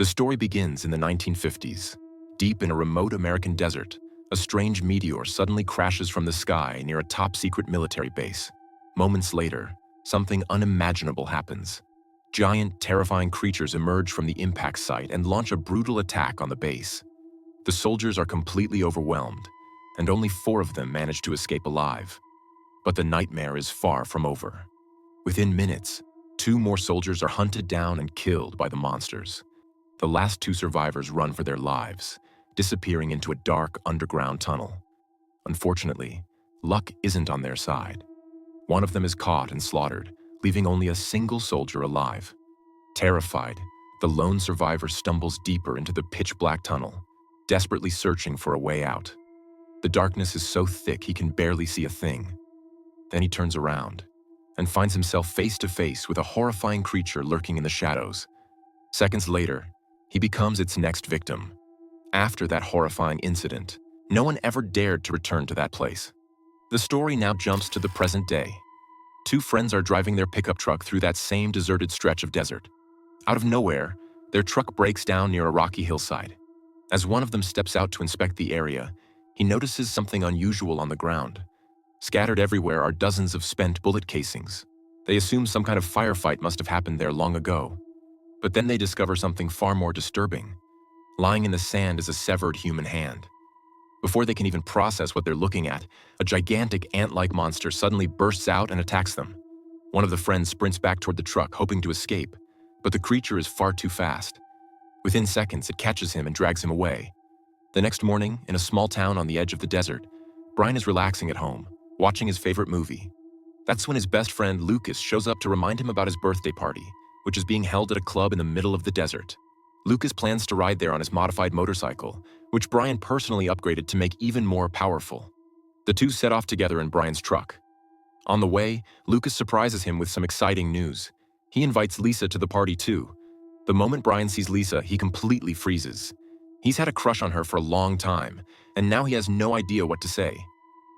The story begins in the 1950s. Deep in a remote American desert, a strange meteor suddenly crashes from the sky near a top-secret military base. Moments later, something unimaginable happens. Giant, terrifying creatures emerge from the impact site and launch a brutal attack on the base. The soldiers are completely overwhelmed, and only 4 of them manage to escape alive. But the nightmare is far from over. Within minutes, 2 more soldiers are hunted down and killed by the monsters. The last 2 survivors run for their lives, disappearing into a dark underground tunnel. Unfortunately, luck isn't on their side. One of them is caught and slaughtered, leaving only a single soldier alive. Terrified, the lone survivor stumbles deeper into the pitch-black tunnel, desperately searching for a way out. The darkness is so thick he can barely see a thing. Then he turns around and finds himself face to face with a horrifying creature lurking in the shadows. Seconds later, he becomes its next victim. After that horrifying incident, no one ever dared to return to that place. The story now jumps to the present day. 2 friends are driving their pickup truck through that same deserted stretch of desert. Out of nowhere, their truck breaks down near a rocky hillside. As one of them steps out to inspect the area, he notices something unusual on the ground. Scattered everywhere are dozens of spent bullet casings. They assume some kind of firefight must have happened there long ago. But then they discover something far more disturbing. Lying in the sand is a severed human hand. Before they can even process what they're looking at, a gigantic ant-like monster suddenly bursts out and attacks them. One of the friends sprints back toward the truck, hoping to escape, but the creature is far too fast. Within seconds, it catches him and drags him away. The next morning, in a small town on the edge of the desert, Brian is relaxing at home, watching his favorite movie. That's when his best friend Lucas shows up to remind him about his birthday party, which is being held at a club in the middle of the desert. Lucas plans to ride there on his modified motorcycle, which Brian personally upgraded to make even more powerful. The 2 set off together in Brian's truck. On the way, Lucas surprises him with some exciting news. He invites Lisa to the party too. The moment Brian sees Lisa, he completely freezes. He's had a crush on her for a long time, and now he has no idea what to say.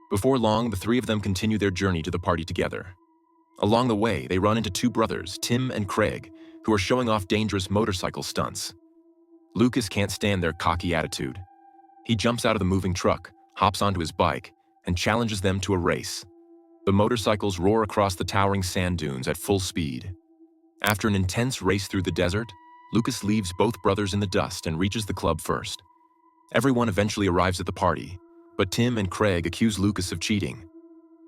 Before long, the 3 of them continue their journey to the party together. Along the way, they run into 2 brothers, Tim and Craig, who are showing off dangerous motorcycle stunts. Lucas can't stand their cocky attitude. He jumps out of the moving truck, hops onto his bike, and challenges them to a race. The motorcycles roar across the towering sand dunes at full speed. After an intense race through the desert, Lucas leaves both brothers in the dust and reaches the club first. Everyone eventually arrives at the party, but Tim and Craig accuse Lucas of cheating.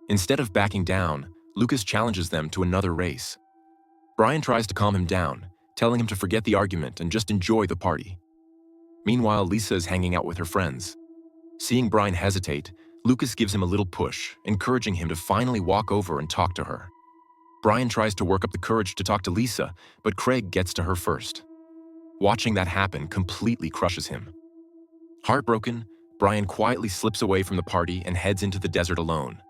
Instead of backing down, Lucas challenges them to another race. Brian tries to calm him down, telling him to forget the argument and just enjoy the party. Meanwhile, Lisa is hanging out with her friends. Seeing Brian hesitate, Lucas gives him a little push, encouraging him to finally walk over and talk to her. Brian tries to work up the courage to talk to Lisa, but Craig gets to her first. Watching that happen completely crushes him. Heartbroken, Brian quietly slips away from the party and heads into the desert alone.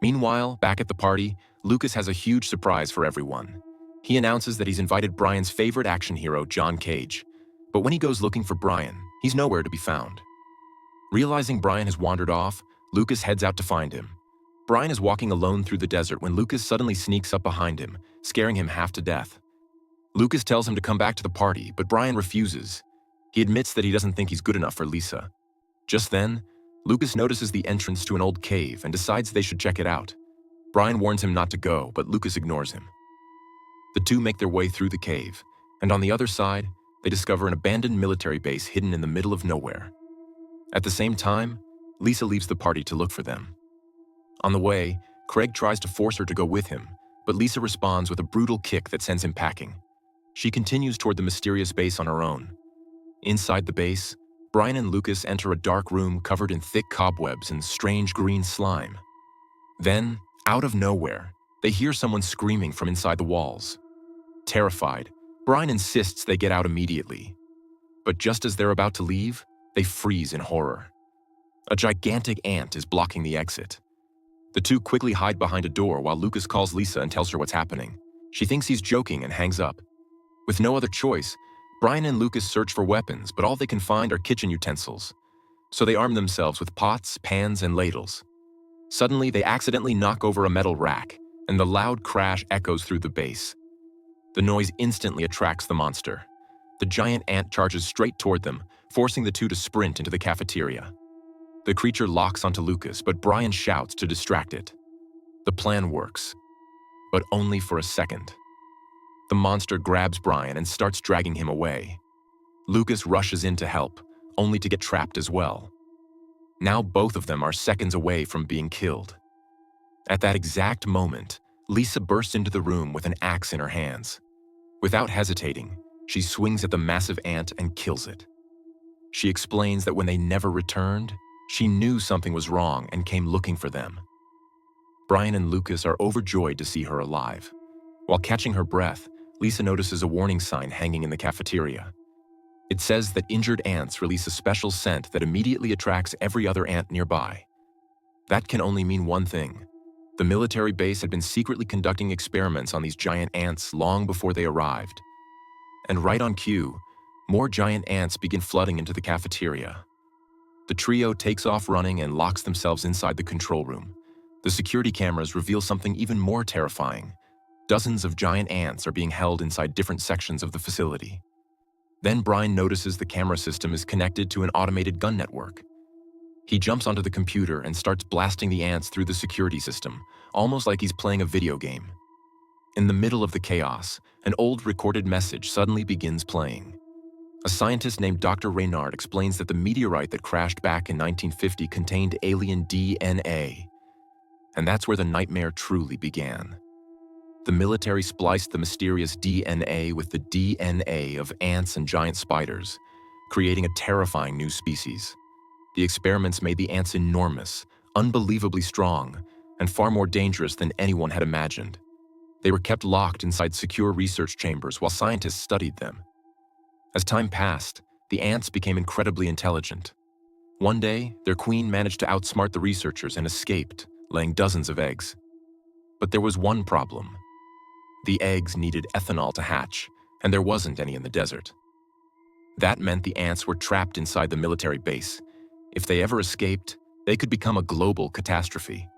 Meanwhile, back at the party, Lucas has a huge surprise for everyone. He announces that he's invited Brian's favorite action hero, John Cage. But when he goes looking for Brian, he's nowhere to be found. Realizing Brian has wandered off, Lucas heads out to find him. Brian is walking alone through the desert when Lucas suddenly sneaks up behind him, scaring him half to death. Lucas tells him to come back to the party, but Brian refuses. He admits that he doesn't think he's good enough for Lisa. Just then, Lucas notices the entrance to an old cave and decides they should check it out. Brian warns him not to go, but Lucas ignores him. The 2 make their way through the cave, and on the other side, they discover an abandoned military base hidden in the middle of nowhere. At the same time, Lisa leaves the party to look for them. On the way, Craig tries to force her to go with him, but Lisa responds with a brutal kick that sends him packing. She continues toward the mysterious base on her own. Inside the base, Brian and Lucas enter a dark room covered in thick cobwebs and strange green slime. Then, out of nowhere, they hear someone screaming from inside the walls. Terrified, Brian insists they get out immediately. But just as they're about to leave, they freeze in horror. A gigantic ant is blocking the exit. The 2 quickly hide behind a door while Lucas calls Lisa and tells her what's happening. She thinks he's joking and hangs up. With no other choice, Brian and Lucas search for weapons, but all they can find are kitchen utensils. So they arm themselves with pots, pans, and ladles. Suddenly, they accidentally knock over a metal rack, and the loud crash echoes through the base. The noise instantly attracts the monster. The giant ant charges straight toward them, forcing the two to sprint into the cafeteria. The creature locks onto Lucas, but Brian shouts to distract it. The plan works, but only for a second. The monster grabs Brian and starts dragging him away. Lucas rushes in to help, only to get trapped as well. Now both of them are seconds away from being killed. At that exact moment, Lisa bursts into the room with an axe in her hands. Without hesitating, she swings at the massive ant and kills it. She explains that when they never returned, she knew something was wrong and came looking for them. Brian and Lucas are overjoyed to see her alive. While catching her breath, Lisa notices a warning sign hanging in the cafeteria. It says that injured ants release a special scent that immediately attracts every other ant nearby. That can only mean one thing. The military base had been secretly conducting experiments on these giant ants long before they arrived. And right on cue, more giant ants begin flooding into the cafeteria. The trio takes off running and locks themselves inside the control room. The security cameras reveal something even more terrifying. Dozens of giant ants are being held inside different sections of the facility. Then Brian notices the camera system is connected to an automated gun network. He jumps onto the computer and starts blasting the ants through the security system, almost like he's playing a video game. In the middle of the chaos, an old recorded message suddenly begins playing. A scientist named Dr. Reynard explains that the meteorite that crashed back in 1950 contained alien DNA. And that's where the nightmare truly began. The military spliced the mysterious DNA with the DNA of ants and giant spiders, creating a terrifying new species. The experiments made the ants enormous, unbelievably strong, and far more dangerous than anyone had imagined. They were kept locked inside secure research chambers while scientists studied them. As time passed, the ants became incredibly intelligent. One day, their queen managed to outsmart the researchers and escaped, laying dozens of eggs. But there was one problem. The eggs needed ethanol to hatch, and there wasn't any in the desert. That meant the ants were trapped inside the military base. If they ever escaped, they could become a global catastrophe.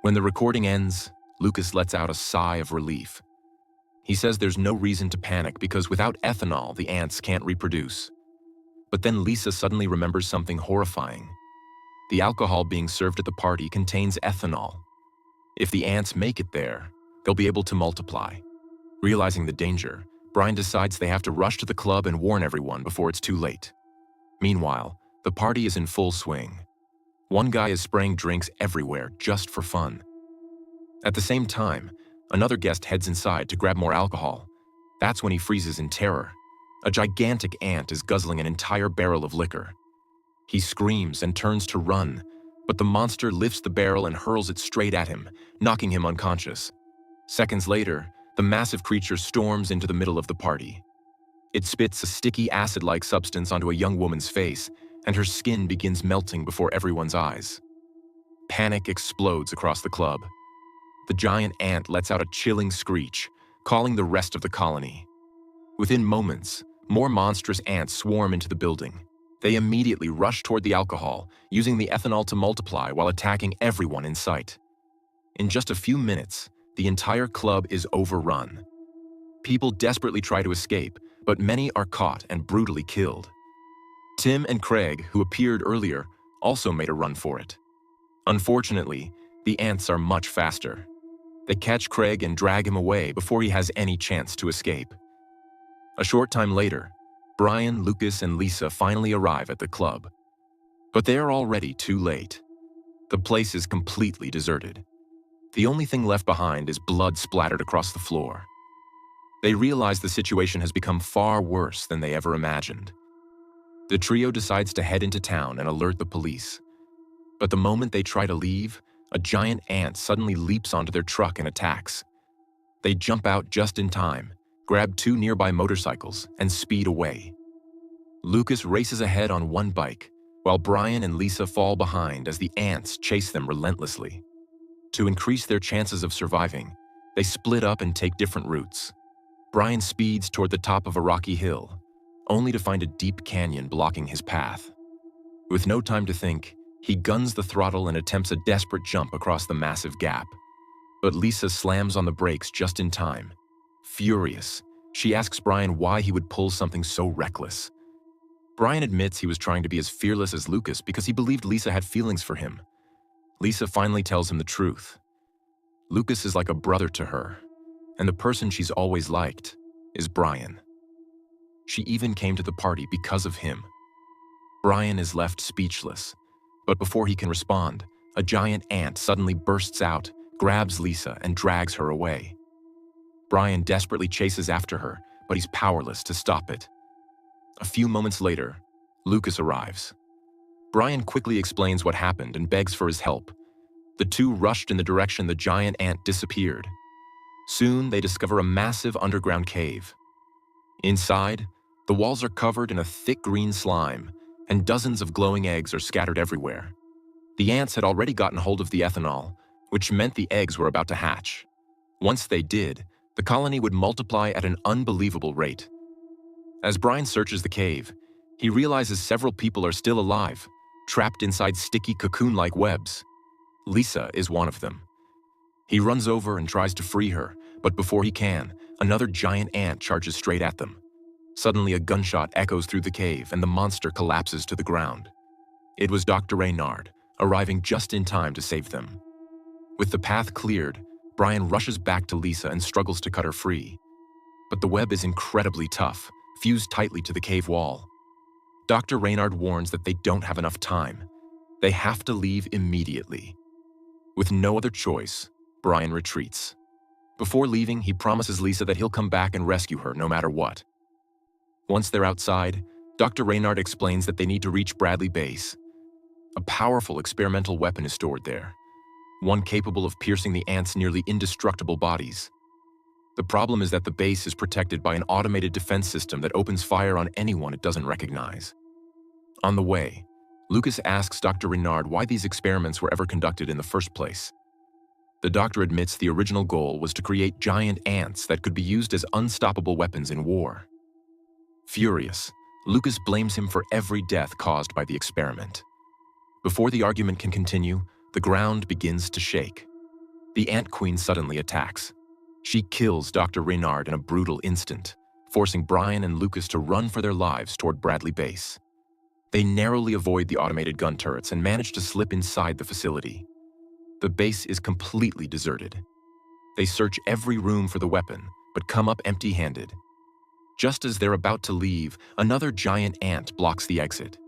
When the recording ends, Lucas lets out a sigh of relief. He says there's no reason to panic because without ethanol, the ants can't reproduce. But then Lisa suddenly remembers something horrifying. The alcohol being served at the party contains ethanol. If the ants make it there, they'll be able to multiply. Realizing the danger, Brian decides they have to rush to the club and warn everyone before it's too late. Meanwhile, the party is in full swing. One guy is spraying drinks everywhere just for fun. At the same time, another guest heads inside to grab more alcohol. That's when he freezes in terror. A gigantic ant is guzzling an entire barrel of liquor. He screams and turns to run, but the monster lifts the barrel and hurls it straight at him, knocking him unconscious. Seconds later, the massive creature storms into the middle of the party. It spits a sticky acid-like substance onto a young woman's face, and her skin begins melting before everyone's eyes. Panic explodes across the club. The giant ant lets out a chilling screech, calling the rest of the colony. Within moments, more monstrous ants swarm into the building. They immediately rush toward the alcohol, using the ethanol to multiply while attacking everyone in sight. In just a few minutes, the entire club is overrun. People desperately try to escape, but many are caught and brutally killed. Tim and Craig, who appeared earlier, also made a run for it. Unfortunately, the ants are much faster. They catch Craig and drag him away before he has any chance to escape. A short time later, Brian, Lucas, and Lisa finally arrive at the club. But they are already too late. The place is completely deserted. The only thing left behind is blood splattered across the floor. They realize the situation has become far worse than they ever imagined. The trio decides to head into town and alert the police. But the moment they try to leave, a giant ant suddenly leaps onto their truck and attacks. They jump out just in time, grab two nearby motorcycles, and speed away. Lucas races ahead on one bike, while Brian and Lisa fall behind as the ants chase them relentlessly. To increase their chances of surviving, they split up and take different routes. Brian speeds toward the top of a rocky hill, only to find a deep canyon blocking his path. With no time to think, he guns the throttle and attempts a desperate jump across the massive gap. But Lisa slams on the brakes just in time. Furious, She asks Brian why he would pull something so reckless. Brian admits he was trying to be as fearless as Lucas because he believed Lisa had feelings for him. Lisa finally tells him the truth. Lucas is like a brother to her, and the person she's always liked is Brian. She even came to the party because of him. Brian is left speechless, but before he can respond, a giant ant suddenly bursts out, grabs Lisa, and drags her away. Brian desperately chases after her, but he's powerless to stop it. A few moments later, Lucas arrives. Brian quickly explains what happened and begs for his help. The two rushed in the direction the giant ant disappeared. Soon, they discover a massive underground cave. Inside, the walls are covered in a thick green slime, and dozens of glowing eggs are scattered everywhere. The ants had already gotten hold of the ethanol, which meant the eggs were about to hatch. Once they did, the colony would multiply at an unbelievable rate. As Brian searches the cave, he realizes several people are still alive, trapped inside sticky cocoon-like webs. Lisa is one of them. He runs over and tries to free her, but before he can, another giant ant charges straight at them. Suddenly, a gunshot echoes through the cave and the monster collapses to the ground. It was Dr. Reynard, arriving just in time to save them. With the path cleared, Brian rushes back to Lisa and struggles to cut her free. But the web is incredibly tough, fused tightly to the cave wall. Dr. Reynard warns that they don't have enough time. They have to leave immediately. With no other choice, Brian retreats. Before leaving, he promises Lisa that he'll come back and rescue her no matter what. Once they're outside, Dr. Reynard explains that they need to reach Bradley Base. A powerful experimental weapon is stored there, one capable of piercing the ants' nearly indestructible bodies. The problem is that the base is protected by an automated defense system that opens fire on anyone it doesn't recognize. On the way, Lucas asks Dr. Reynard why these experiments were ever conducted in the first place. The doctor admits the original goal was to create giant ants that could be used as unstoppable weapons in war. Furious, Lucas blames him for every death caused by the experiment. Before the argument can continue, the ground begins to shake. The Ant Queen suddenly attacks. She kills Dr. Reynard in a brutal instant, forcing Brian and Lucas to run for their lives toward Bradley Base. They narrowly avoid the automated gun turrets and manage to slip inside the facility. The base is completely deserted. They search every room for the weapon, but come up empty-handed. Just as they're about to leave, another giant ant blocks the exit.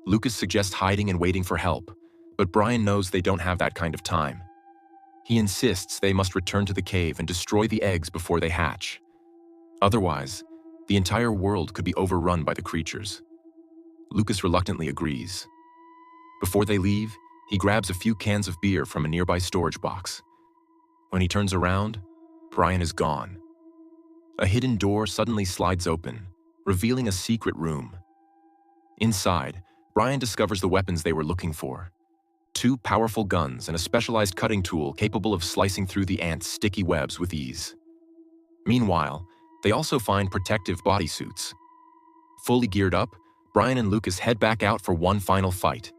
Lucas suggests hiding and waiting for help, but Brian knows they don't have that kind of time. He insists they must return to the cave and destroy the eggs before they hatch. Otherwise, the entire world could be overrun by the creatures. Lucas reluctantly agrees. Before they leave, he grabs a few cans of beer from a nearby storage box. When he turns around, Brian is gone. A hidden door suddenly slides open, revealing a secret room. Inside, Brian discovers the weapons they were looking for. 2 powerful guns and a specialized cutting tool capable of slicing through the ants' sticky webs with ease. Meanwhile, they also find protective bodysuits. Fully geared up, Brian and Lucas head back out for one final fight.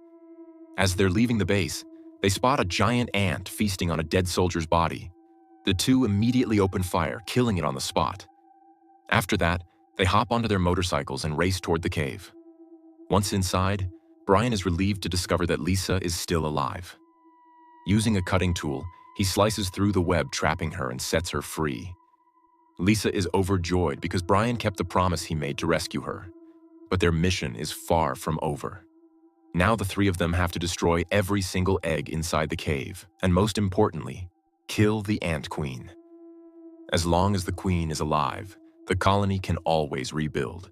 As they're leaving the base, they spot a giant ant feasting on a dead soldier's body. The two immediately open fire, killing it on the spot. After that, they hop onto their motorcycles and race toward the cave. Once inside, Brian is relieved to discover that Lisa is still alive. Using a cutting tool, he slices through the web trapping her and sets her free. Lisa is overjoyed because Brian kept the promise he made to rescue her. But their mission is far from over. Now the 3 of them have to destroy every single egg inside the cave, and most importantly, kill the Ant Queen. As long as the Queen is alive, the colony can always rebuild.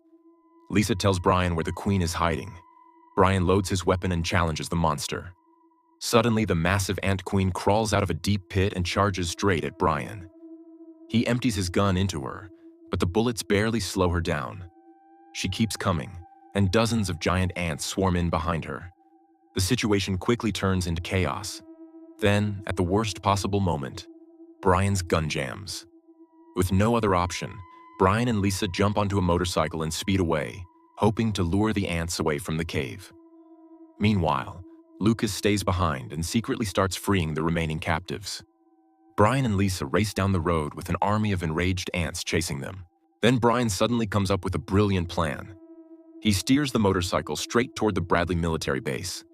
Lisa tells Brian where the Queen is hiding. Brian loads his weapon and challenges the monster. Suddenly, the massive Ant Queen crawls out of a deep pit and charges straight at Brian. He empties his gun into her, but the bullets barely slow her down. She keeps coming, and dozens of giant ants swarm in behind her. The situation quickly turns into chaos. Then, at the worst possible moment, Brian's gun jams. With no other option, Brian and Lisa jump onto a motorcycle and speed away, hoping to lure the ants away from the cave. Meanwhile, Lucas stays behind and secretly starts freeing the remaining captives. Brian and Lisa race down the road with an army of enraged ants chasing them. Then Brian suddenly comes up with a brilliant plan. He steers the motorcycle straight toward the Bradley military base.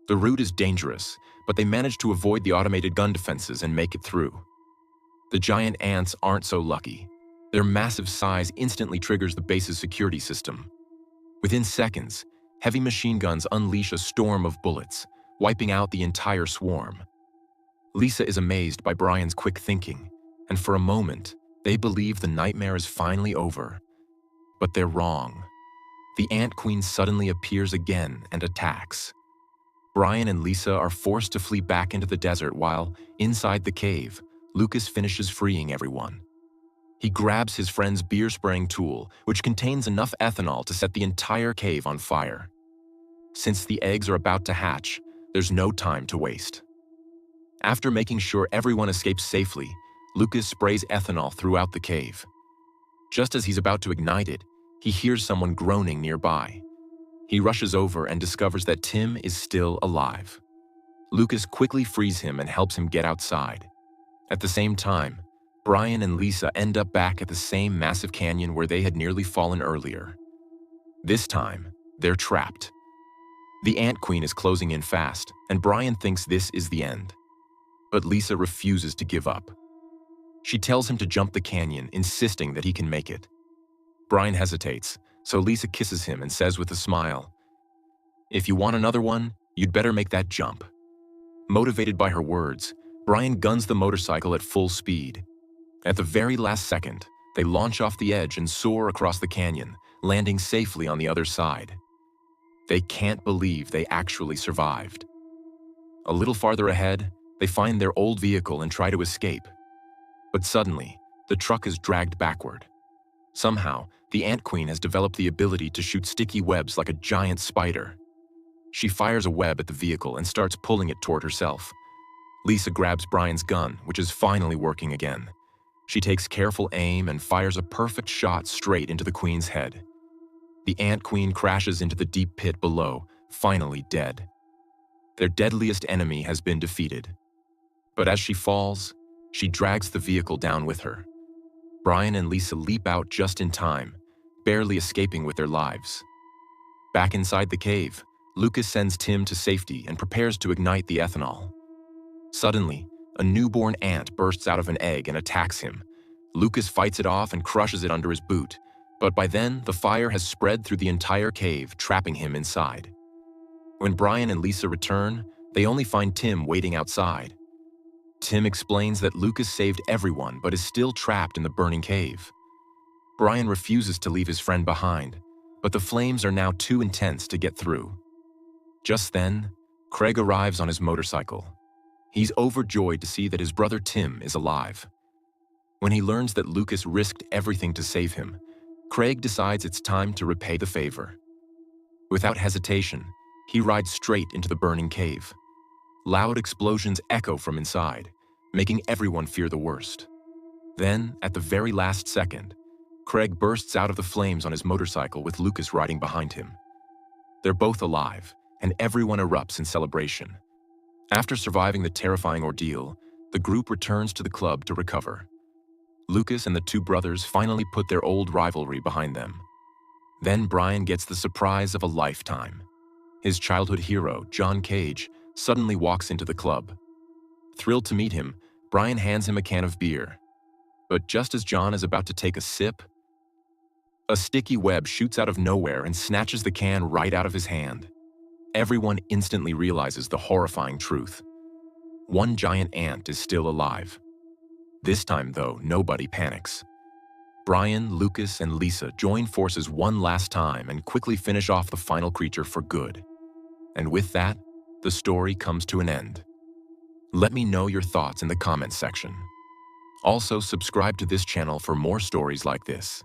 The route is dangerous, but they manage to avoid the automated gun defenses and make it through. The giant ants aren't so lucky. Their massive size instantly triggers the base's security system. Within seconds, heavy machine guns unleash a storm of bullets, wiping out the entire swarm. Lisa is amazed by Brian's quick thinking, and for a moment, they believe the nightmare is finally over. But they're wrong. The Ant Queen suddenly appears again and attacks. Brian and Lisa are forced to flee back into the desert while, inside the cave, Lucas finishes freeing everyone. He grabs his friend's beer-spraying tool, which contains enough ethanol to set the entire cave on fire. Since the eggs are about to hatch, there's no time to waste. After making sure everyone escapes safely, Lucas sprays ethanol throughout the cave. Just as he's about to ignite it, he hears someone groaning nearby. He rushes over and discovers that Tim is still alive. Lucas quickly frees him and helps him get outside. At the same time, Brian and Lisa end up back at the same massive canyon where they had nearly fallen earlier. This time, they're trapped. The Ant Queen is closing in fast, and Brian thinks this is the end. But Lisa refuses to give up. She tells him to jump the canyon, insisting that he can make it. Brian hesitates, so Lisa kisses him and says with a smile, "If you want another one, you'd better make that jump." Motivated by her words, Brian guns the motorcycle at full speed. At the very last second, they launch off the edge and soar across the canyon, landing safely on the other side. They can't believe they actually survived. A little farther ahead, they find their old vehicle and try to escape. But suddenly, the truck is dragged backward. Somehow, the Ant Queen has developed the ability to shoot sticky webs like a giant spider. She fires a web at the vehicle and starts pulling it toward herself. Lisa grabs Brian's gun, which is finally working again. She takes careful aim and fires a perfect shot straight into the Queen's head. The Ant Queen crashes into the deep pit below, finally dead. Their deadliest enemy has been defeated. But as she falls, she drags the vehicle down with her. Brian and Lisa leap out just in time, barely escaping with their lives. Back inside the cave, Lucas sends Tim to safety and prepares to ignite the ethanol. Suddenly, a newborn ant bursts out of an egg and attacks him. Lucas fights it off and crushes it under his boot, but by then the fire has spread through the entire cave, trapping him inside. When Brian and Lisa return, they only find Tim waiting outside. Tim explains that Lucas saved everyone but is still trapped in the burning cave. Brian refuses to leave his friend behind, but the flames are now too intense to get through. Just then, Craig arrives on his motorcycle. He's overjoyed to see that his brother Tim is alive. When he learns that Lucas risked everything to save him, Craig decides it's time to repay the favor. Without hesitation, he rides straight into the burning cave. Loud explosions echo from inside, making everyone fear the worst. Then, at the very last second, Craig bursts out of the flames on his motorcycle with Lucas riding behind him. They're both alive, and everyone erupts in celebration. After surviving the terrifying ordeal, the group returns to the club to recover. Lucas and the two brothers finally put their old rivalry behind them. Then Brian gets the surprise of a lifetime. His childhood hero, John Cage, suddenly walks into the club. Thrilled to meet him, Brian hands him a can of beer. But just as John is about to take a sip, a sticky web shoots out of nowhere and snatches the can right out of his hand. Everyone instantly realizes the horrifying truth. One giant ant is still alive. This time, though, nobody panics. Brian, Lucas, and Lisa join forces one last time and quickly finish off the final creature for good. And with that, the story comes to an end. Let me know your thoughts in the comments section. Also, subscribe to this channel for more stories like this.